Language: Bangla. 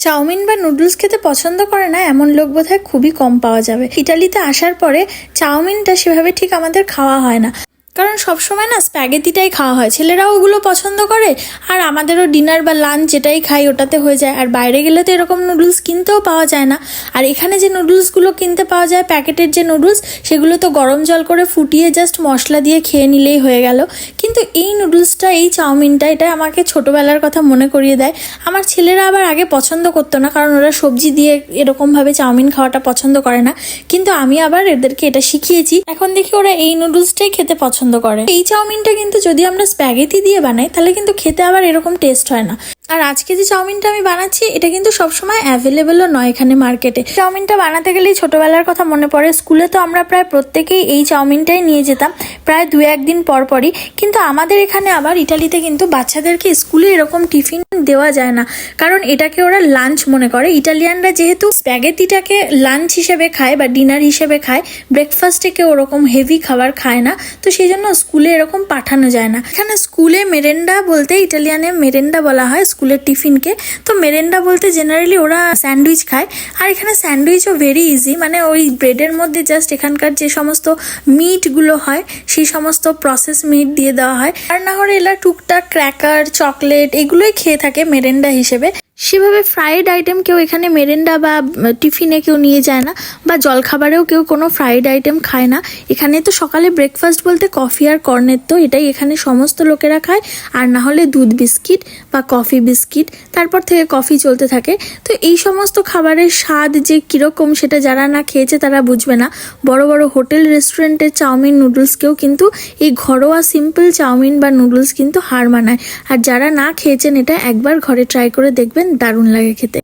চাউমিন বা নুডলস খেতে পছন্দ করে না এমন লোক বোধহয় খুবই কম পাওয়া যাবে। ইটালিতে আসার পরে চাউমিনটা সেভাবে ঠিক আমাদের খাওয়া হয় না, কারণ সবসময় না স্প্যাগেটিটাই খাওয়া হয়। ছেলেরাও ওগুলো পছন্দ করে, আর আমাদেরও ডিনার বা লাঞ্চ যেটাই খাই ওটাতে হয়ে যায়। আর বাইরে গেলে তো এরকম নুডলস কিনতেও পাওয়া যায় না। আর এখানে যে নুডলসগুলো কিনতে পাওয়া যায় প্যাকেটের যে নুডলস, সেগুলো তো গরম জল করে ফুটিয়ে জাস্ট মশলা দিয়ে খেয়ে নিলেই হয়ে গেল। কিন্তু এই নুডলসটা, এই চাউমিনটা, এটা আমাকে ছোটোবেলার কথা মনে করিয়ে দেয়। আমার ছেলেরা আবার আগে পছন্দ করতো না, কারণ ওরা সবজি দিয়ে এরকমভাবে চাউমিন খাওয়াটা পছন্দ করে না। কিন্তু আমি আবার এদেরকে এটা শিখিয়েছি, এখন দেখি ওরা এই নুডলসটাই খেতে পছন্দ করে। এই চাউমিনটা কিন্তু যদি আমরা স্প্যাগেটি দিয়ে বানাই তাহলে কিন্তু খেতে আবার এরকম টেস্ট হয় না। আর আজকে যে চাউমিনটা আমি বানাচ্ছি এটা কিন্তু সবসময় অ্যাভেলেবেলও নয় এখানে মার্কেটে। চাউমিনটা বানাতে গেলেই ছোটবেলার কথা মনে পড়ে। স্কুলে তো আমরা প্রায় প্রত্যেকেই এই চাউমিনটাই নিয়ে যেতাম প্রায় 2-1 দিন পর পরই। কিন্তু আমাদের এখানে আবার ইটালিতে কিন্তু বাচ্চাদেরকে স্কুলে এরকম টিফিন দেওয়া যায় না, কারণ এটাকে ওরা লাঞ্চ মনে করে। ইটালিয়ানরা যেহেতু স্প্যাগেটিটাকে লাঞ্চ হিসেবে খায় বা ডিনার হিসেবে খায়, ব্রেকফাস্টে কেউ ওরকম হেভি খাবার খায় না, তো সেই জন্য স্কুলে এরকম পাঠানো যায় না। এখানে স্কুলে মেরেন্ডা বলতে, ইটালিয়ানে মেরেন্ডা বলা হয় স্কুলের টিফিনকে। তো মেরেন্ডা বলতে জেনারেলি ওরা স্যান্ডউইচ খায়। আর এখানে স্যান্ডউইচও ভেরি ইজি, মানে ওই ব্রেডের মধ্যে জাস্ট এখানকার যে সমস্ত মিটগুলো হয় সেই সমস্ত প্রসেস মিট দিয়ে দেওয়া হয়। আর না হলে এরা টুকটাক ক্র্যাকার, চকলেট এগুলোই খেয়ে থাকে মেরেন্ডা হিসেবে। সেভাবে ফ্রাইড আইটেম কেউ এখানে মেরেন্ডা বা টিফিনে কেউ নিয়ে যায় না, বা জলখাবারেও কেউ কোনো ফ্রাইড আইটেম খায় না। এখানে তো সকালে ব্রেকফাস্ট বলতে কফি আর কর্নেট, তো এটাই এখানে সমস্ত লোকেরা খায়। আর না হলে দুধ বিস্কিট বা কফি বিস্কিট, তারপর থেকে কফি চলতে থাকে। তো এই সমস্ত খাবারের স্বাদ যে কীরকম সেটা যারা না খেয়েছে তারা বুঝবে না। বড় বড় হোটেল রেস্টুরেন্টের চাউমিন নুডলসকেও কিন্তু এই ঘরোয়া সিম্পল চাউমিন বা নুডলস কিন্তু হার মানায়। আর যারা না খেয়েছেন এটা একবার ঘরে ট্রাই করে দেখবেন, দারুণ লাগে খেতে।